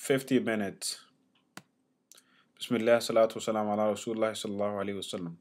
50 minutes. Bismillah, salatu wasalam ala Rasulullah sallallahu alayhi wasallam.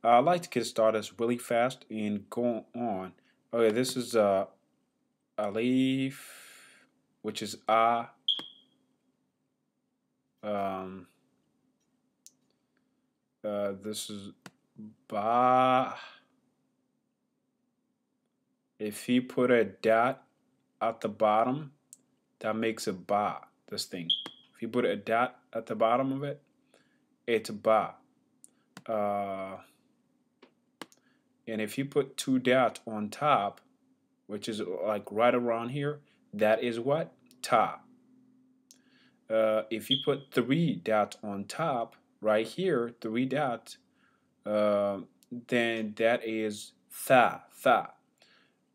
I'd like to get started really fast and go on. Okay, this is alif, which is a. This is ba. If you put a dot at the bottom, that makes it ba. This thing. If you put a dot at the bottom of it, it's ba. And if you put two dots on top, which is like right around here, that is what? Ta. If you put three dots on top, right here, three dots, then that is tha.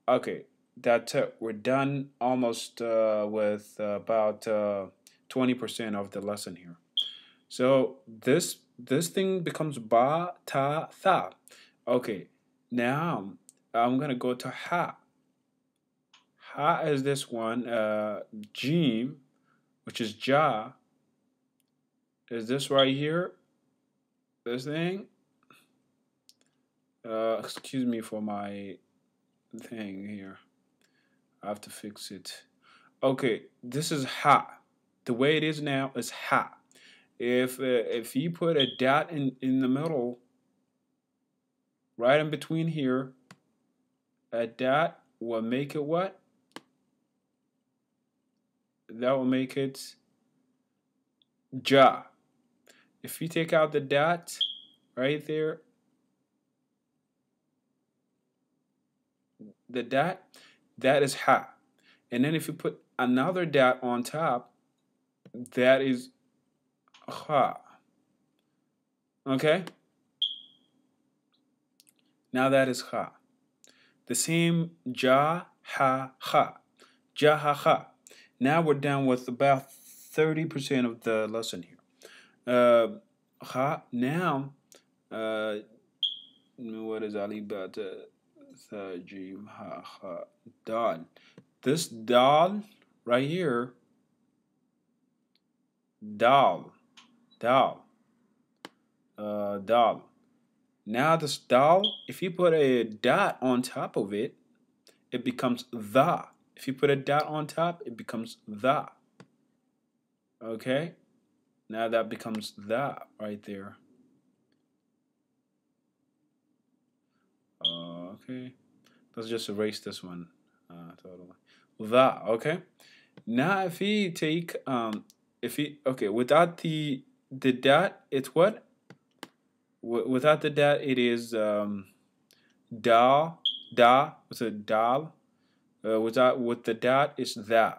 Okay, that's it. We're done almost with about 20% of the lesson here. So this thing becomes ba, ta, tha. Okay, now I'm gonna go to ha. Ha is this one. Jim, which is ja, is this right here. This thing. Excuse me for my thing here. I have to fix it. Okay, this is ha. The way it is now is ha. If you put a dot in the middle, right in between here, a dot will make it what? That will make it ja. If you take out the dot right there, the dot, that is ha. And then if you put another dot on top, that is ha. Okay? Now that is ha. The same ja, ha, ha. Ja, ha, ha. Now we're done with about 30% of the lesson here. Ha. Now, what is Ali Bata? Jim, ha, ha. Dal. This dal right here, dal. Now this dal, if you put a dot on top of it, it becomes the. If you put a dot on top, it becomes the. Okay? Now that becomes the right there. Okay. Let's just erase this one. Totally. The, okay? Now if you take okay, without the dot, it's what? Without the dot, it is dal, what's a dal? With the dot, it's the.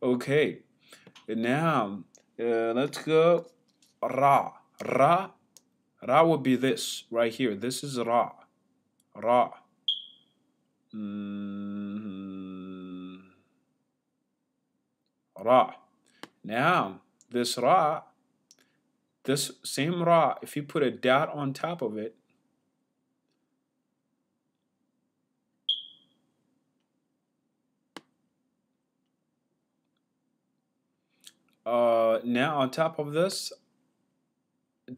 Okay. Now, let's go ra. Ra would be this right here. This is ra. Ra. Now, this ra, this same ra, if you put a dot on top of it, now on top of this,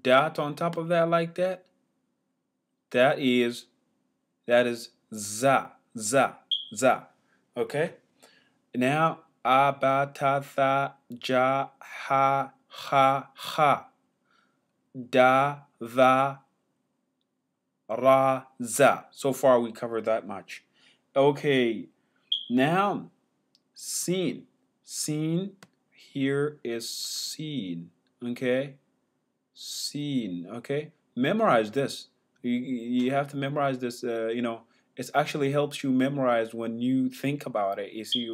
dot on top of that like that, that is za. Okay? Now, a, ba, ta, tha, ja, ha, ha. Da, va, ra, za. So far we covered that much. Okay, now seen. Seen here is seen. Okay, seen. Okay, memorize this. You have to memorize this. It actually helps you memorize when you think about it. You see,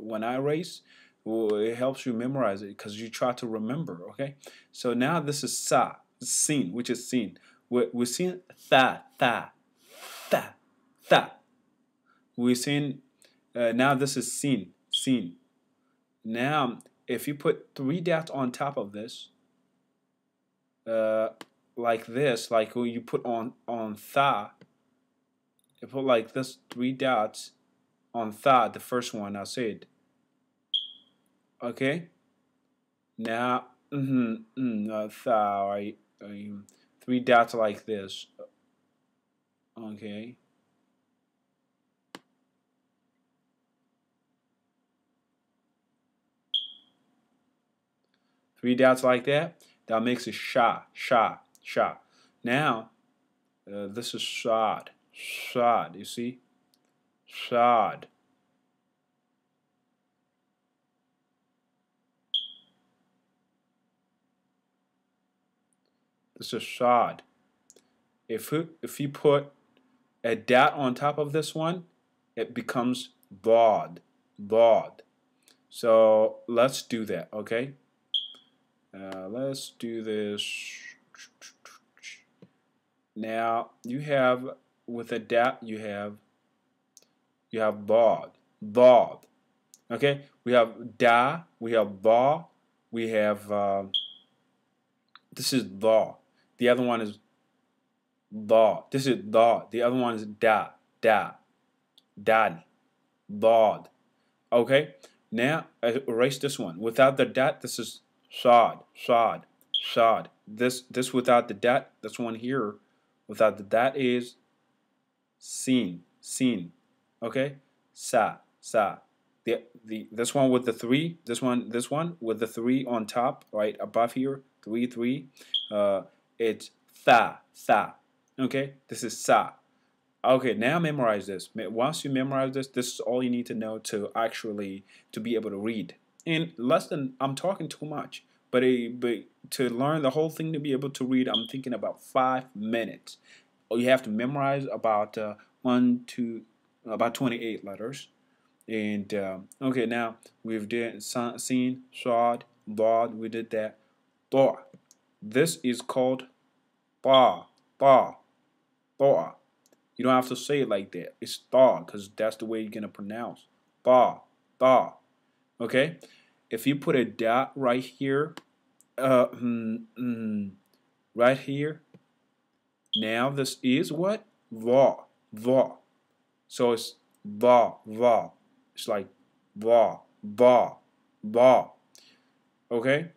when I erase, it helps you memorize it because you try to remember. Okay, so now this is sa, seen, which is seen. We're seeing tha. We're seeing now this is seen. Now if you put three dots on top of this, like this, like when you put on tha, you put like this, three dots on tha, the first one I said. Okay. Now, right, three dots like this. Okay. Three dots like that. That makes it sha, sha, sha. Now, this is shad, shad. You see, shad. This is shad. If you put a dot on top of this one, it becomes bod, bod. So let's do that. Okay. Let's do this. Now you have with a dot you have bod, bod. Okay, we have da, we have ba, we have this is da. The other one is da. This is da. The other one is da, da, dal, bod. Okay, now erase this one. Without the dot, this is shad, shad, shad. This without the dot, this one here, without the dot is sin, sin. Okay, sa, sa. This one with the three, this one with the three on top, right above here, three. It's tha, tha. Okay, this is sa. Okay, now memorize this. Once you memorize this, this is all you need to know to actually to be able to read. In less than, I'm talking too much, but to learn the whole thing to be able to read, I'm thinking about 5 minutes. You have to memorize about about 28 letters. And okay, now we've seen, shod, bod. We did that. Ba. This is called ba, ba, ba. You don't have to say it like that. It's thaw because that's the way you're gonna pronounce. Thaw, thaw. Okay. If you put a dot right here, right here. Now this is what va, va. So it's va, va. It's like va, ba, ba. Okay.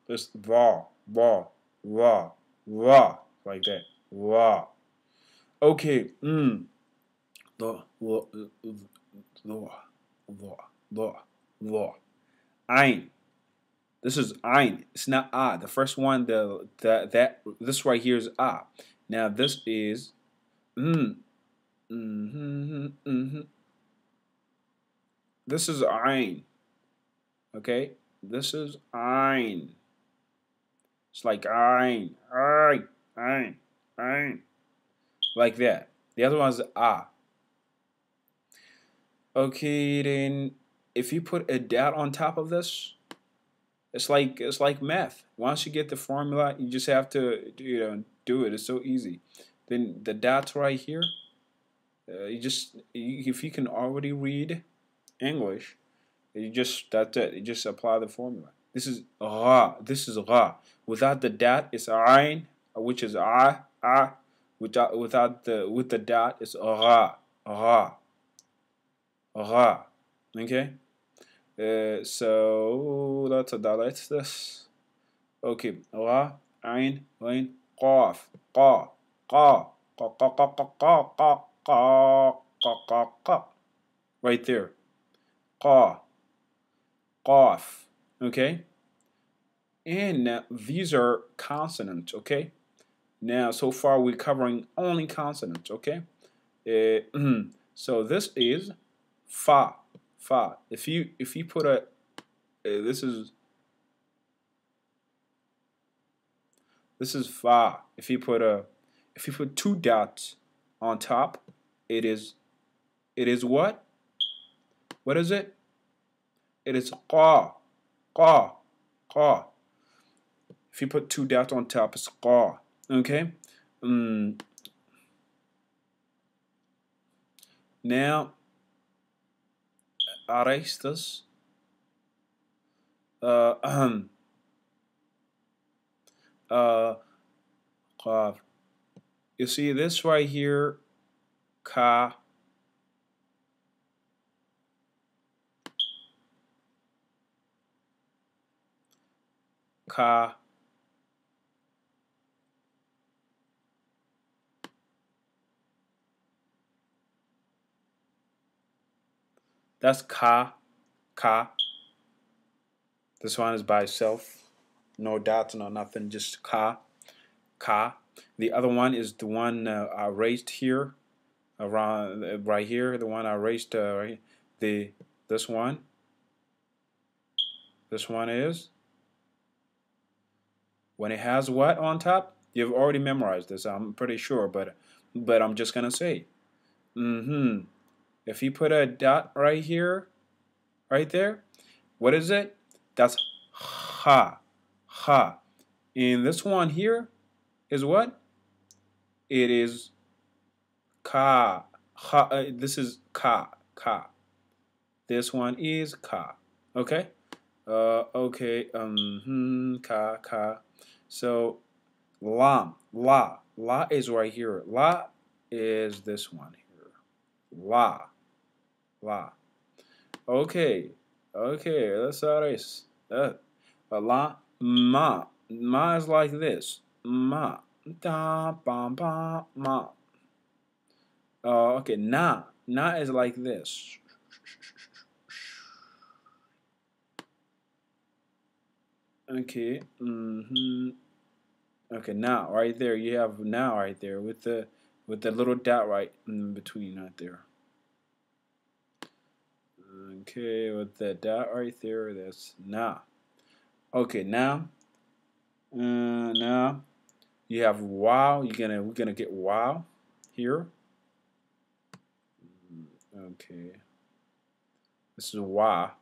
It's va, va, va, va, like that. Va. Okay. The Ein. This is ein. It's not ah. The first one, this right here is ah. Now this is This is ein. Okay. This is ein. It's like ein, ein, like that. The other one is ah. Okay, then if you put a dot on top of this, it's like math. Once you get the formula, you just have to do it. It's so easy. Then the dots right here, if you can already read English, that's it. You just apply the formula. This is ra. This is ra. Without the dot, it's ain, which is ah. With the dot, it's ra, ra, ra. Okay. So let's dilate this. Okay. Ra, ain, ain, qaf, qa, qa, qa, qa, qa, qa, qa, qa, qa, qa, qa, qa. Right there. Qa, qaf. Okay. And now these are consonants. Okay. Now so far we're covering only consonants. Okay. So this is fa, fa. If you put this is fa. If you put two dots on top, it is what? What is it? It is qa, qa, qa. If you put two dots on top, it's qa. Okay. Now erase this. You see this right here, ka. ka. That's ka, ka. This one is by itself. No dots, no nothing, just ka, ka. The other one is the one I raised here, around right here. The one I raised right. This one. This one is when it has what on top. You've already memorized this, I'm pretty sure, but I'm just gonna say. If you put a dot right here, right there, what is it? That's ha, ha. And this one here is what? It is ka, ha. This is ka, ka. This one is ka. Okay. Okay. Ka, ka. So lam, la is right here. La is this one here. La, la. Okay. Okay. Let's erase. La, ma is like this. Ma, da, ba, ba, ma. Okay. Na is like this. Okay. Okay. Now, right there, you have now right there with the little dot right in between right there. Okay, with the dot right there, that's now. Okay, now, now you have wow. We're gonna get wow here. Okay, this is wow.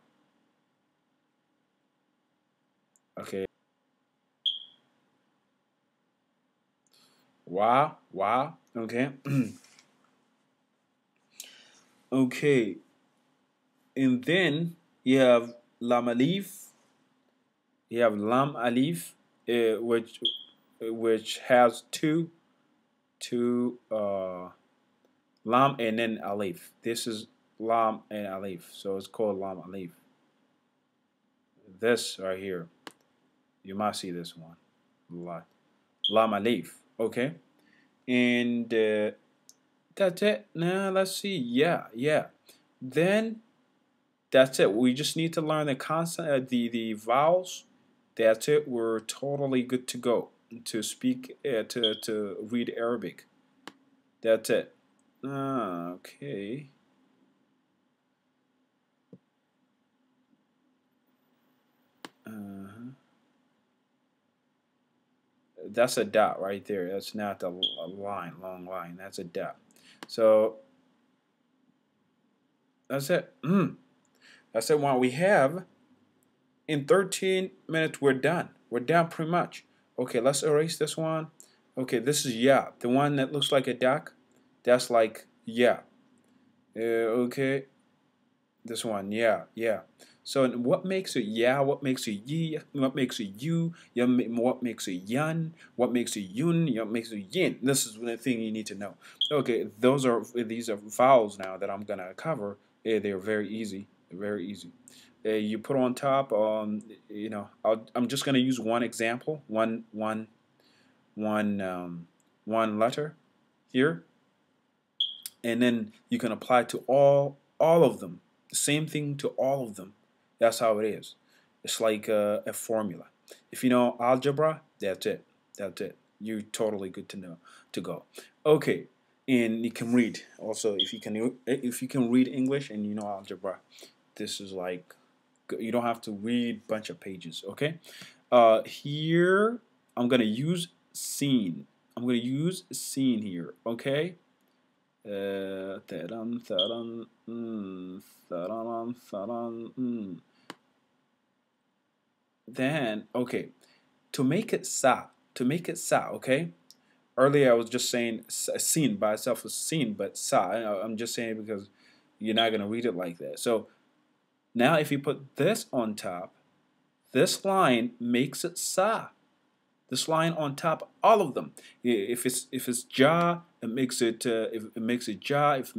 Okay, wow, wow. Okay, okay, and then you have lam alif. You have lam alif, which has two lam and then alif. This is lam and alif, so it's called lam alif. This right here, you might see this one, lam alif. Okay, and that's it. Now let's see. Yeah. Then that's it. We just need to learn the consonant, the vowels. That's it. We're totally good to go to speak to read Arabic. That's it. Okay. That's a dot right there. That's not a line, long line. That's a dot. So that's it. That's it. What we have in 13 minutes, we're done. We're done pretty much. Okay, let's erase this one. Okay, this is yeah. The one that looks like a duck, that's like yeah. Okay, this one, yeah. So what makes it yeah? What makes it ye? What makes it you? What makes it yun? What makes it yun? What makes it yin? This is the thing you need to know. Okay, these are vowels now that I'm gonna cover. They're very easy. They're very easy. You put on top. I'm just gonna use one example. One letter here, and then you can apply to all of them. The same thing to all of them. That's how it is. It's like a formula. If you know algebra, that's it. That's it. You're totally good to know to go. Okay, and you can read also. If you can read English and you know algebra, this is like you don't have to read a bunch of pages. Okay, here I'm gonna use scene. I'm gonna use scene here. Okay. Then, okay, to make it sa, okay? Earlier I was just saying seen by itself is seen, but sa, I'm just saying because you're not going to read it like that. So now if you put this on top, this line makes it sa. This line on top, all of them. If it's ja, it makes it if it makes it ja. If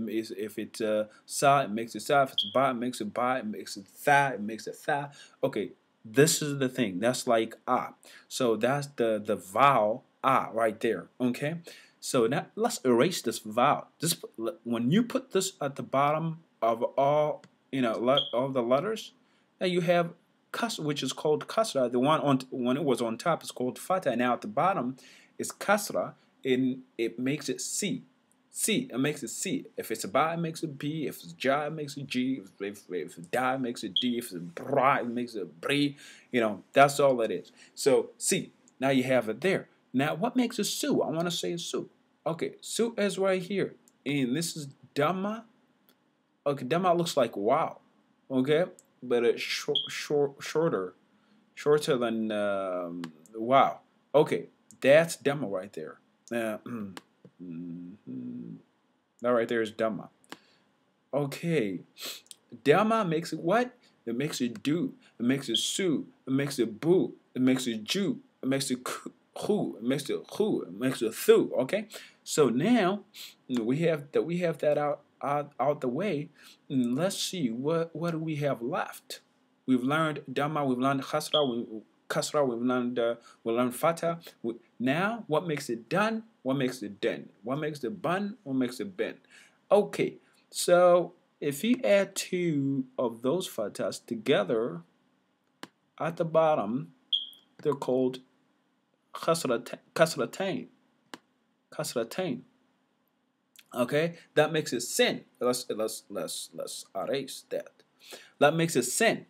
it's sa, it makes it sa. If it's ba, it makes it ba. It makes it tha, it makes it tha. Okay, This is the thing. That's like ah. So that's the vowel ah right there. Okay. So now let's erase this vowel. Just when you put this at the bottom of all all the letters, now you have kasra, which is called kasra. The one on when it was on top is called fatha. Now at the bottom is kasra, and it makes it C. C, it makes it C. If it's a ba, it makes it B. If it's ja, it makes it G. If it's da, it makes it D. If it's bra, it makes it bri. That's all it is. So C. Now you have it there. Now what makes a su? I want to say a su. Okay, su is right here, and this is dhamma. Okay, dhamma looks like wow. Okay, but it's shorter than wow. Okay, that's dhamma right there. That right there is Dhamma. Okay. Dhamma makes it what? It makes it do. It makes it su. It makes it boo. It makes it ju. It makes it who. It makes it who. It makes it thu. Okay. So now we have that out the way. Let's see what do we have left. We've learned Dhamma. We've learned Kasra. We learned Fatha. Now, what makes it done? What makes it den? What makes it bun? What makes it ben? Okay, so if you add two of those fathas together at the bottom, they're called kasratain. Kasratain. Okay, that makes it sin. Let's erase that. That makes it sin.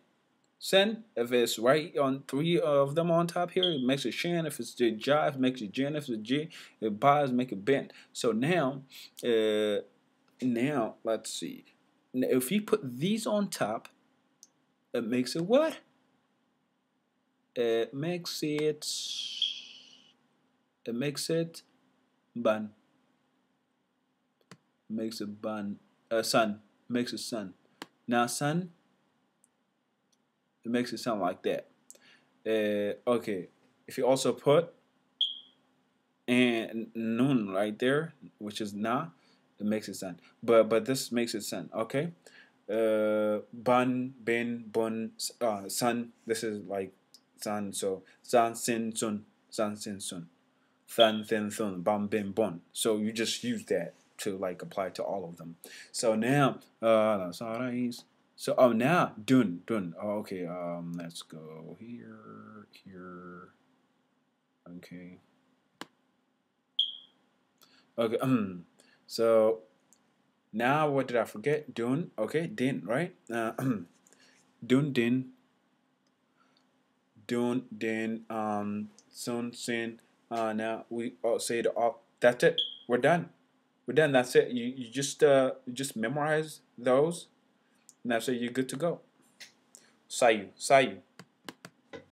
Sin, if it's right on three of them on top here, it makes it shin. If it's the ja, it makes it jin. If it's G, it buys, make it bend. So now let's see. Now, if you put these on top, it makes it what? It makes it bun. Makes it bun. Sun. Makes it sun. Now sun. It makes it sound like that. Okay. If you also put and nun right there, which is na, it makes it sound. But this makes it sound. Okay. Bun, bin, bun, sun. This is like sun. So san sin sun, san sin sun, than thin thun, bum bin bun. So you just use that to like apply to all of them. So now that's all I use. So now dun. Oh, okay. Let's go here. Okay. Okay. So now what did I forget? Dun. Okay. Din. Right. Dun din. Dun din. Sun sin. Now we say the all. That's it. We're done. That's it. You just memorize those. And that's it. You're good to go. Sayu.